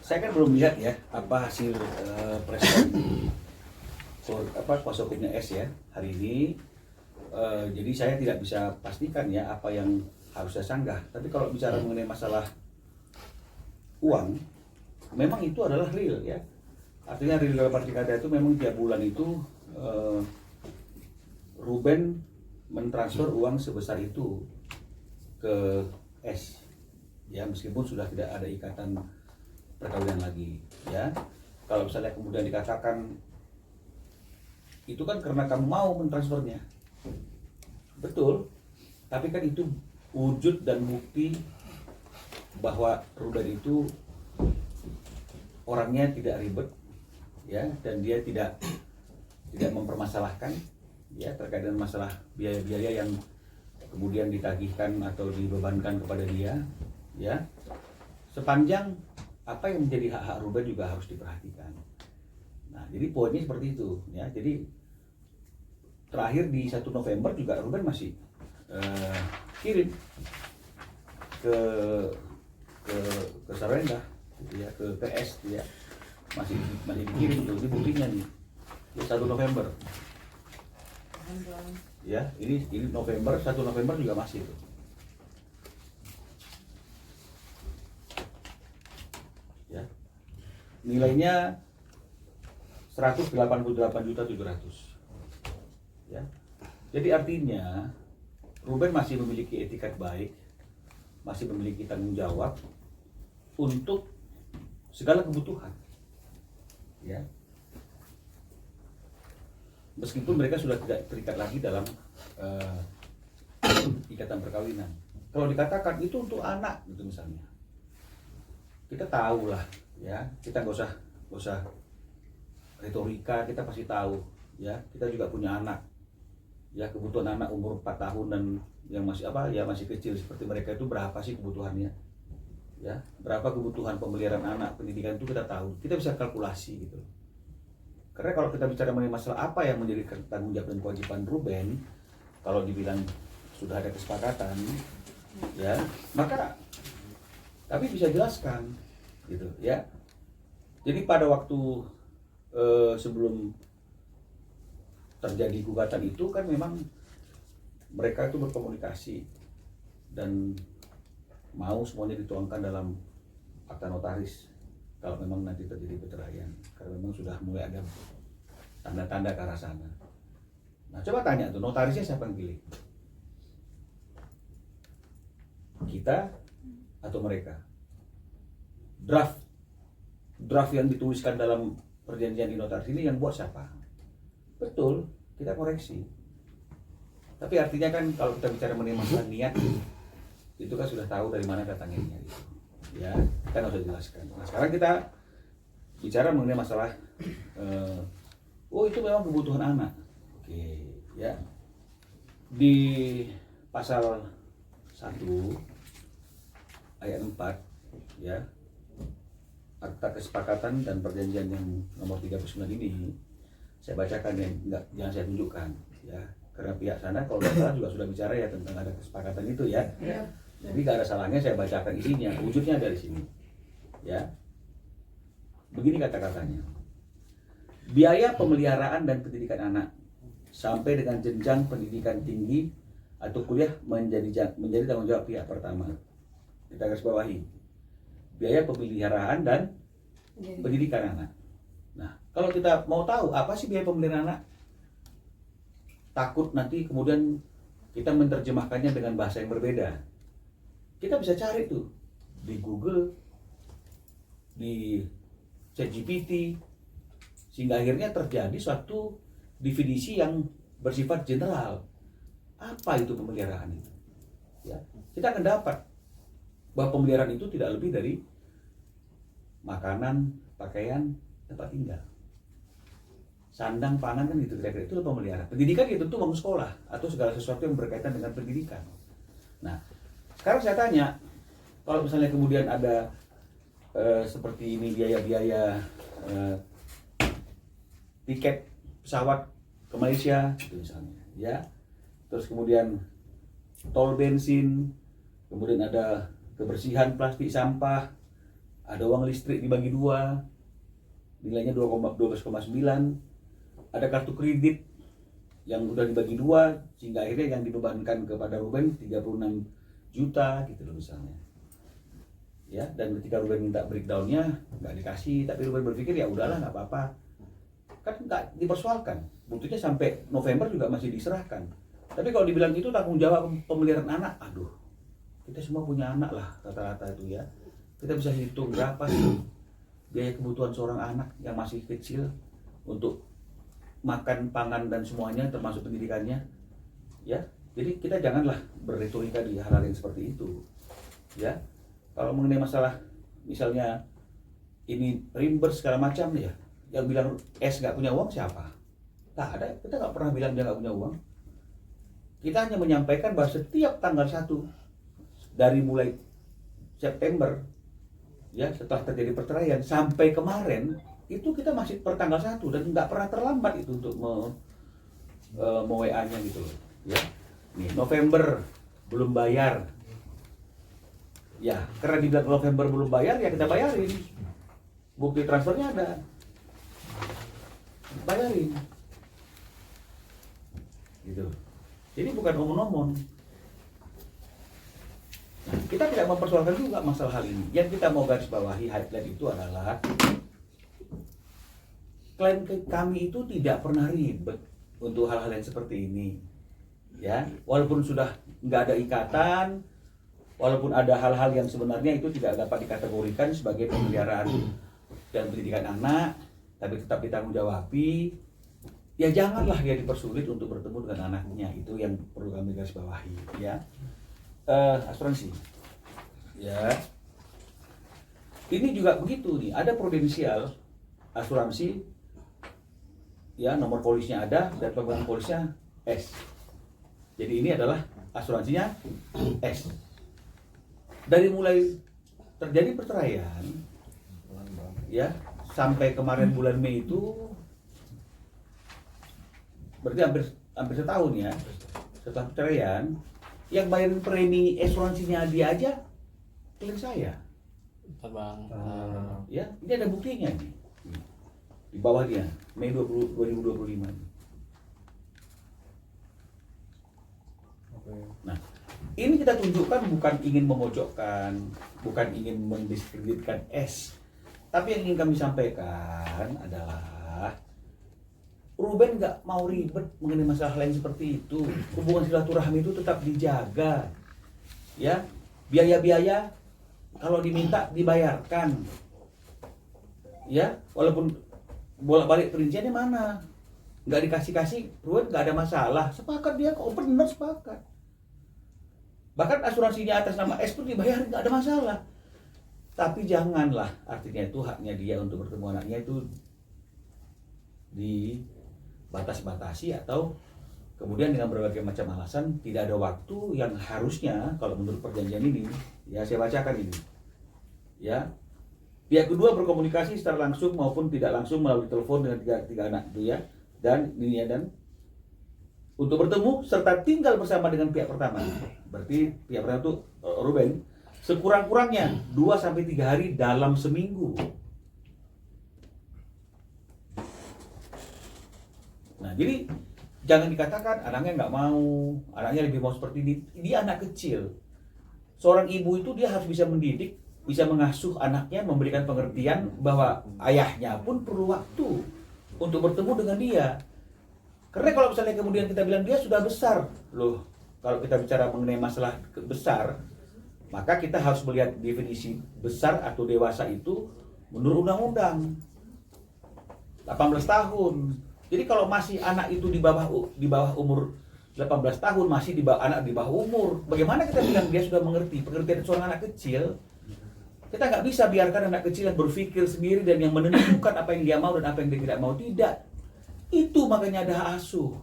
Saya kan belum lihat ya apa hasil press kuasa hukumnya S ya hari ini. Jadi saya tidak bisa pastikan ya apa yang harus saya sanggah. Tapi kalau bicara mengenai masalah uang, memang itu adalah real ya. Artinya real dalam arti kata itu memang tiap bulan itu Ruben mentransfer uang sebesar itu ke S ya, meskipun sudah tidak ada ikatan perkawinan lagi ya. Kalau misalnya kemudian dikatakan itu kan karena kamu mau mentransfernya, betul, tapi kan itu wujud dan bukti bahwa Ruben itu orangnya tidak ribet ya, dan dia tidak mempermasalahkan ya terkait dengan masalah biaya-biaya yang kemudian ditagihkan atau dibebankan kepada dia ya, sepanjang apa yang menjadi hak-hak Ruben juga harus diperhatikan. Nah, jadi poinnya seperti itu ya. Jadi terakhir di 1 November juga Ruben masih kirim ke Samarinda gitu ya, ke PS gitu ya. Masih dikirim tuh, ini buktinya nih. Di 1 November. Ya, ini November, 1 November juga masih tuh. Ya. Nilainya 188.700.000. Ya. Jadi artinya Ruben masih memiliki etikat baik, masih memiliki tanggung jawab untuk segala kebutuhan. Ya. Meskipun mereka sudah tidak terikat lagi dalam ikatan perkawinan. Kalau dikatakan itu untuk anak gitu misalnya, kita tahu lah ya, kita nggak usah retorika, kita pasti tahu ya, kita juga punya anak ya, kebutuhan anak umur 4 tahun dan yang masih masih kecil seperti mereka itu berapa sih kebutuhannya ya, berapa kebutuhan pemeliharaan anak, pendidikan itu kita tahu, kita bisa kalkulasi gitu. Karena kalau kita bicara mengenai masalah apa yang menjadi tanggung jawab dan kewajiban Ruben, kalau dibilang sudah ada kesepakatan ya, maka tapi bisa jelaskan gitu ya. Jadi pada waktu sebelum terjadi gugatan itu kan memang mereka itu berkomunikasi dan mau semuanya dituangkan dalam akta notaris kalau memang nanti terjadi perceraian, karena memang sudah mulai ada tanda-tanda ke arah sana. Nah, coba tanya tuh, notarisnya siapa yang pilih? Kita atau mereka? Draft yang dituliskan dalam perjanjian di notaris ini yang buat siapa? Betul, kita koreksi. Tapi artinya kan kalau kita bicara mengenai masalah niat, itu kan sudah tahu dari mana datangnya niat itu. Ya, kita nggak usah jelaskan. Nah, sekarang kita bicara mengenai masalah itu memang kebutuhan anak. Oke, ya. Di pasal 1 ayat 4 ya, akta kesepakatan dan perjanjian yang nomor 39 ini saya bacakan, yang jangan saya tunjukkan ya, karena pihak sana kalau tidak salah juga sudah bicara ya tentang ada kesepakatan itu ya. Jadi gak ada salahnya saya bacakan isinya, wujudnya dari sini ya. Begini kata-katanya: biaya pemeliharaan dan pendidikan anak sampai dengan jenjang pendidikan tinggi atau kuliah menjadi tanggung jawab pihak pertama. Kita garis bawahi, biaya pemeliharaan dan pendidikan anak. Nah, kalau kita mau tahu apa sih biaya pemeliharaan anak, takut nanti kemudian kita menerjemahkannya dengan bahasa yang berbeda. Kita bisa cari tuh di Google, di ChatGPT, sehingga akhirnya terjadi suatu definisi yang bersifat general. Apa itu pemeliharaan itu? Ya, kita akan dapat bahwa pemeliharaan itu tidak lebih dari makanan, pakaian, tempat tinggal, sandang, pangan, kan gitu kira-kira, itu pemeliharaan. Pendidikan itu tentu bangun sekolah atau segala sesuatu yang berkaitan dengan pendidikan. Nah, sekarang saya tanya, kalau misalnya kemudian ada seperti ini biaya-biaya tiket pesawat ke Malaysia gitu misalnya ya, terus kemudian tol bensin, kemudian ada kebersihan plastik sampah, Ada uang listrik dibagi dua, nilainya 12,9. Ada kartu kredit yang udah dibagi dua, sehingga akhirnya yang dibebankan kepada Ruben 36 juta gitu loh misalnya. Ya, dan ketika Ruben minta breakdownnya nggak dikasih, tapi Ruben berpikir ya udahlah nggak apa-apa, kan nggak dipersoalkan, buktinya sampai November juga masih diserahkan. Tapi kalau dibilang itu tanggung jawab pemeliharaan anak, aduh, kita semua punya anak lah rata-rata itu ya, kita bisa hitung berapa sih biaya kebutuhan seorang anak yang masih kecil untuk makan, pangan dan semuanya termasuk pendidikannya, ya. Jadi kita janganlah berretorika di hal-hal yang seperti itu, ya. Kalau mengenai masalah misalnya ini reimburse segala macam ya, yang bilang S nggak punya uang siapa? Nggak ada, kita nggak pernah bilang dia nggak punya uang. Kita hanya menyampaikan bahwa setiap tanggal 1 dari mulai September, ya setelah terjadi perceraian sampai kemarin itu kita masih per tanggal 1 dan nggak pernah terlambat itu untuk WA-nya gitu loh, ya. Nih, November belum bayar. Ya, karena dibilang November belum bayar, ya kita bayarin. Bukti transfernya ada. Bayarin. Gitu. Jadi bukan omong-omong. Nah, kita tidak mempersoalkan juga masalah hal ini. Yang kita mau garis bawahi highlight itu adalah klien kami itu tidak pernah ribet untuk hal-hal yang seperti ini. Ya, walaupun sudah nggak ada ikatan, walaupun ada hal-hal yang sebenarnya itu tidak dapat dikategorikan sebagai pemeliharaan dan pendidikan anak, tapi tetap ditanggung-jawabi, ya janganlah dia dipersulit untuk bertemu dengan anaknya. Itu yang perlu kami garis bawahi, ya. Asuransi, ya. Ini juga begitu nih, ada prudensial asuransi, ya, nomor polisnya ada dan pemegang polisnya S. Jadi ini adalah asuransinya S. Dari mulai terjadi perceraian, ya, sampai kemarin bulan Mei itu berarti hampir setahun ya setelah perceraian, yang bayarin premi asuransinya dia aja klien saya. Ya, ini ada buktinya nih. Di bawahnya Mei 2025. Nah, ini kita tunjukkan bukan ingin memojokkan, bukan ingin mendiskreditkan S, tapi yang ingin kami sampaikan adalah Ruben nggak mau ribet mengenai masalah lain seperti itu. Hubungan silaturahmi itu tetap dijaga, ya. Biaya-biaya kalau diminta dibayarkan, ya. Walaupun bolak-balik perinciannya mana nggak dikasih, Ruben nggak ada masalah. Sepakat dia kok, benar sepakat. Bahkan asuransinya atas nama S pun dibayar, nggak ada masalah. Tapi janganlah, artinya itu haknya dia untuk bertemu anaknya itu dibatas-batasi, atau kemudian dengan berbagai macam alasan tidak ada waktu yang harusnya, kalau menurut perjanjian ini, ya saya bacakan ini, ya. Pihak kedua berkomunikasi secara langsung maupun tidak langsung melalui telepon dengan tiga anak itu, ya, dan ini ya, dan untuk bertemu serta tinggal bersama dengan pihak pertama. Berarti pihak pertama itu Ruben, sekurang-kurangnya 2-3 hari dalam seminggu. Nah, jadi jangan dikatakan anaknya nggak mau, anaknya lebih mau seperti ini. Dia anak kecil. Seorang ibu itu dia harus bisa mendidik, bisa mengasuh anaknya, memberikan pengertian bahwa ayahnya pun perlu waktu untuk bertemu dengan dia. Karena kalau misalnya kemudian kita bilang dia sudah besar, loh, kalau kita bicara mengenai masalah besar, maka kita harus melihat definisi besar atau dewasa itu menurut undang-undang 18 tahun. Jadi kalau masih anak itu di bawah umur 18 tahun, masih anak di bawah umur, bagaimana kita bilang dia sudah mengerti pengertian seorang anak kecil? Kita nggak bisa biarkan anak kecil yang berpikir sendiri dan yang menentukan apa yang dia mau dan apa yang dia tidak mau. Tidak. Itu makanya ada asuh.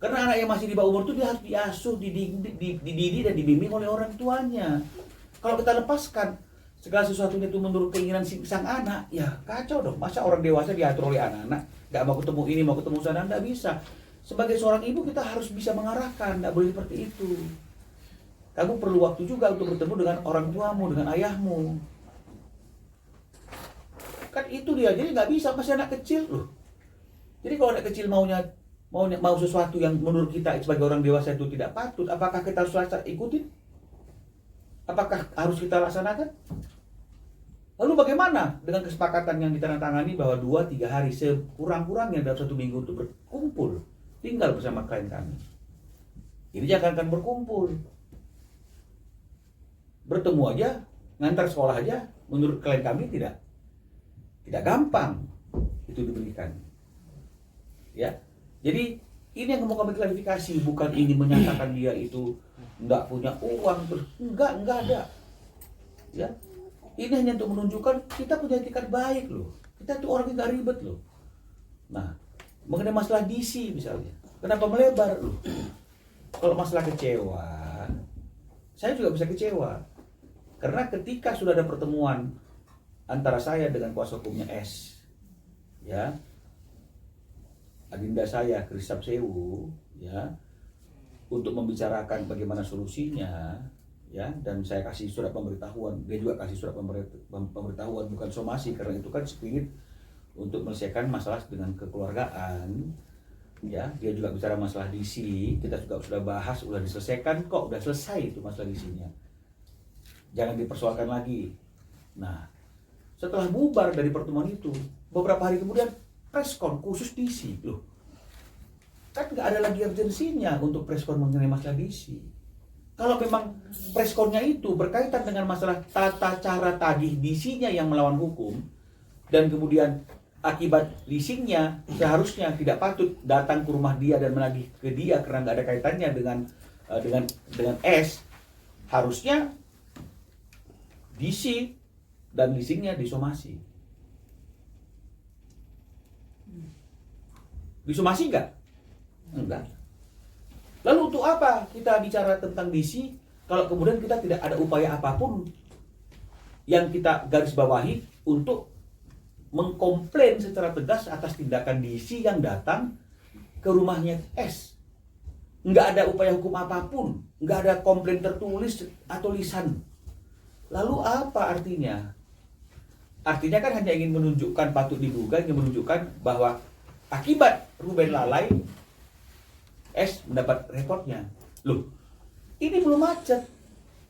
Karena anak yang masih di bawah umur itu dia harus diasuh, dididik dan dibimbing oleh orang tuanya. Kalau kita lepaskan segala sesuatunya itu menurut keinginan sang anak, ya kacau dong. Masa orang dewasa diatur oleh anak-anak, nggak mau ketemu ini, mau ketemu sana, nggak bisa. Sebagai seorang ibu kita harus bisa mengarahkan, nggak boleh seperti itu. Kamu perlu waktu juga untuk bertemu dengan orang tuamu, dengan ayahmu. Kan itu dia, jadi nggak bisa, masih anak kecil loh. Jadi kalau anak kecil mau sesuatu yang menurut kita sebagai orang dewasa itu tidak patut, apakah kita harus ikutin? Apakah harus kita laksanakan? Lalu bagaimana dengan kesepakatan yang ditandatangani bahwa 2-3 hari sekurang-kurangnya dalam 1 minggu itu berkumpul, tinggal bersama klien kami. Ini jangan kan berkumpul. Bertemu aja, ngantar sekolah aja, menurut klien kami tidak gampang itu diberikan. Ya. Jadi ini yang mau kami klarifikasi, bukan ingin menyatakan dia itu enggak punya uang terus enggak ada. Ya. Ini hanya untuk menunjukkan kita punya etikat baik loh. Kita tuh orang yang gak ribet loh. Nah, mengenai masalah DC misalnya, kenapa melebar loh? Kalau masalah kecewa, saya juga bisa kecewa. Karena ketika sudah ada pertemuan antara saya dengan kuasa hukumnya S, ya, adinda saya Kris Sapsewu, ya, untuk membicarakan bagaimana solusinya, ya, dan saya kasih surat pemberitahuan, dia juga kasih surat pemberitahuan, bukan somasi, karena itu kan spirit untuk menyelesaikan masalah dengan kekeluargaan, ya. Dia juga bicara masalah DC, kita juga sudah bahas, sudah diselesaikan kok, udah selesai itu masalah DC-nya, jangan dipersoalkan lagi. Nah, setelah bubar dari pertemuan itu, beberapa hari kemudian preskon khusus DC loh, kan nggak ada lagi urgensinya untuk preskon mengenai masalah DC. Kalau memang preskonnya itu berkaitan dengan masalah tata cara tagih DC-nya yang melawan hukum, dan kemudian akibat leasingnya seharusnya tidak patut datang ke rumah dia dan menagih ke dia karena nggak ada kaitannya dengan S, harusnya DC dan leasingnya disomasi. Disomasi nggak? Enggak. Lalu untuk apa kita bicara tentang DC kalau kemudian kita tidak ada upaya apapun yang kita garis bawahi untuk mengkomplain secara tegas atas tindakan DC yang datang ke rumahnya S. Nggak ada upaya hukum apapun, nggak ada komplain tertulis atau lisan. Lalu apa artinya? Artinya kan hanya ingin menunjukkan, patut diduga ingin menunjukkan bahwa akibat Ruben lalai, S mendapat reportnya. Loh, ini belum macet.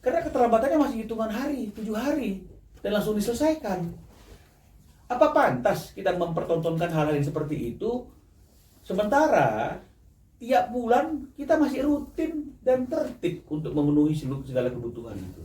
Karena keterlambatannya masih hitungan hari, 7 hari. Dan langsung diselesaikan. Apa pantas kita mempertontonkan hal-hal yang seperti itu, sementara tiap bulan kita masih rutin dan tertib untuk memenuhi segala kebutuhan itu.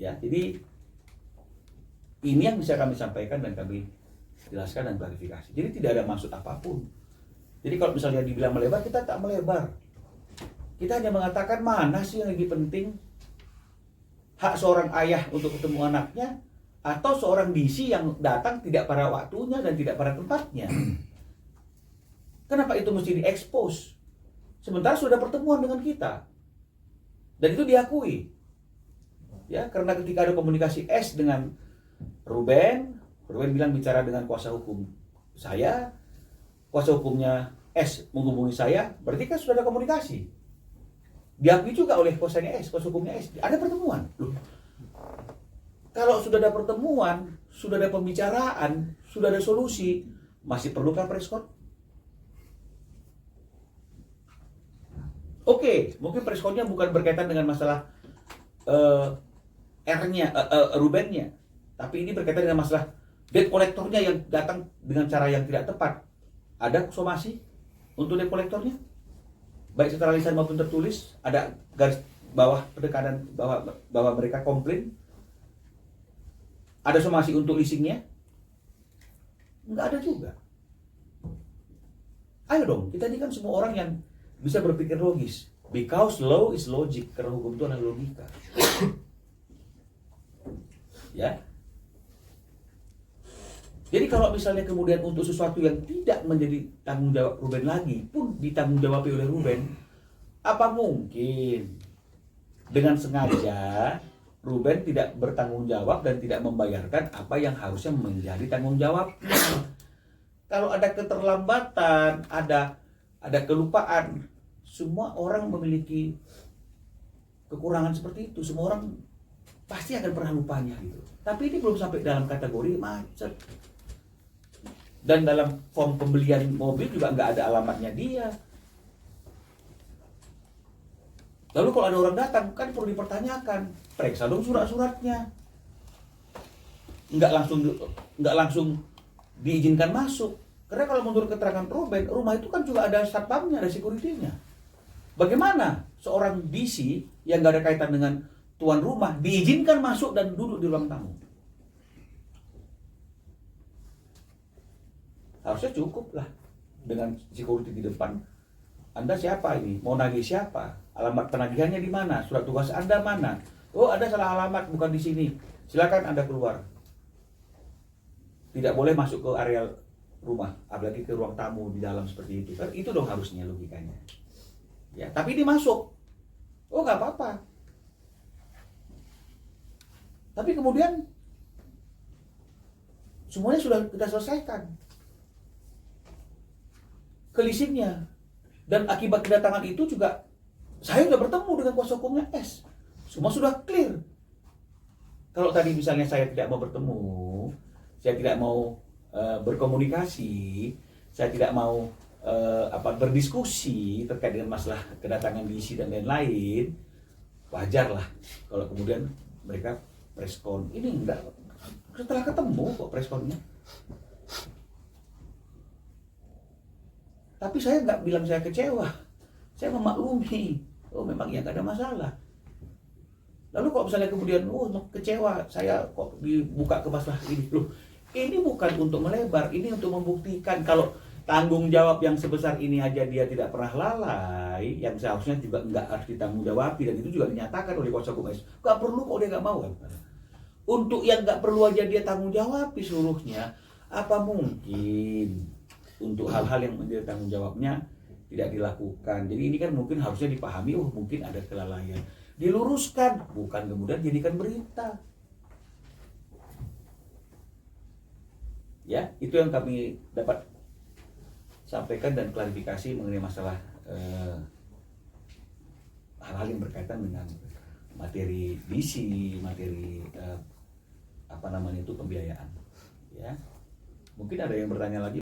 Ya, jadi ini yang bisa kami sampaikan dan kami jelaskan dan klarifikasi. Jadi tidak ada maksud apapun. Jadi kalau misalnya dibilang melebar, kita tak melebar. Kita hanya mengatakan mana sih yang lebih penting, hak seorang ayah untuk ketemu anaknya, atau seorang DC yang datang tidak pada waktunya dan tidak pada tempatnya. Kenapa itu mesti diekspos? Sementara sudah pertemuan dengan kita. Dan itu diakui. Ya, karena ketika ada komunikasi S dengan Ruben bilang bicara dengan kuasa hukum saya, kuasa hukumnya S menghubungi saya, berarti kan sudah ada komunikasi. Diakui juga oleh kuasa hukumnya S, ada pertemuan. Loh. Kalau sudah ada pertemuan, sudah ada pembicaraan, sudah ada solusi, masih perlukah preskon? Oke, mungkin preskonnya bukan berkaitan dengan masalah R-nya, Rubennya, tapi ini berkaitan dengan masalah debt kolektornya yang datang dengan cara yang tidak tepat. Ada somasi untuk debt kolektornya? Baik secara lisan maupun tertulis, ada garis bawah penekanan bahwa mereka komplain. Ada somasi untuk leasingnya? Enggak ada juga. Ayo dong, kita ini kan semua orang yang bisa berpikir logis. Because law is logic, karena hukum itu adalah logika. Ya. Jadi kalau misalnya kemudian untuk sesuatu yang tidak menjadi tanggung jawab Ruben lagi pun ditanggung jawabi oleh Ruben, apa mungkin dengan sengaja Ruben tidak bertanggung jawab dan tidak membayarkan apa yang harusnya menjadi tanggung jawab? Kalau ada keterlambatan, ada kelupaan, semua orang memiliki kekurangan seperti itu. Semua orang pasti akan pernah lupanya gitu. Tapi ini belum sampai dalam kategori macet. Dan dalam form pembelian mobil juga nggak ada alamatnya dia. Lalu kalau ada orang datang, kan perlu dipertanyakan, periksa dong surat-suratnya. Nggak langsung diizinkan masuk. Karena kalau menurut keterangan Ruben, rumah itu kan juga ada satpamnya, ada security-nya. Bagaimana seorang DC yang nggak ada kaitan dengan tuan rumah diizinkan masuk dan duduk di ruang tamu? Harusnya cukup lah dengan security di depan. Anda siapa ini? Mau nagih siapa? Alamat penagihannya di mana? Surat tugas Anda mana? Oh, ada salah alamat, bukan di sini. Silakan Anda keluar. Tidak boleh masuk ke area rumah, apalagi ke ruang tamu di dalam seperti itu. Kan itu dong harusnya logikanya. Ya, tapi dia masuk. Oh, nggak apa-apa. Tapi kemudian semuanya sudah kita selesaikan. Kelisingnya. Dan akibat kedatangan itu juga saya sudah bertemu dengan kuasa hukumnya S. Semua sudah clear. Kalau tadi misalnya saya tidak mau bertemu, saya tidak mau berkomunikasi, saya tidak mau berdiskusi terkait dengan masalah kedatangan DC dan lain-lain, wajar lah kalau kemudian mereka preskon. Ini enggak, setelah ketemu kok preskonnya. Tapi saya nggak bilang saya kecewa, saya memaklumi. Oh, memang ya nggak ada masalah. Lalu kalau misalnya kemudian, kecewa, saya kok dibuka ke masalah ini. Loh, ini bukan untuk melebar, ini untuk membuktikan kalau tanggung jawab yang sebesar ini aja dia tidak pernah lalai, yang seharusnya juga nggak harus ditanggung jawabi, dan itu juga dinyatakan oleh kuasa hukum. Nggak perlu kok, dia nggak mau kan. Untuk yang nggak perlu aja dia tanggung jawabi seluruhnya, apa mungkin untuk hal-hal yang menjadi tanggung jawabnya tidak dilakukan? Jadi ini kan mungkin harusnya dipahami, mungkin ada kelalaian. Diluruskan, bukan kemudian jadikan berita. Ya, itu yang kami dapat sampaikan dan klarifikasi mengenai masalah hal-hal yang berkaitan dengan materi DC, materi pembiayaan. Ya, mungkin ada yang bertanya lagi.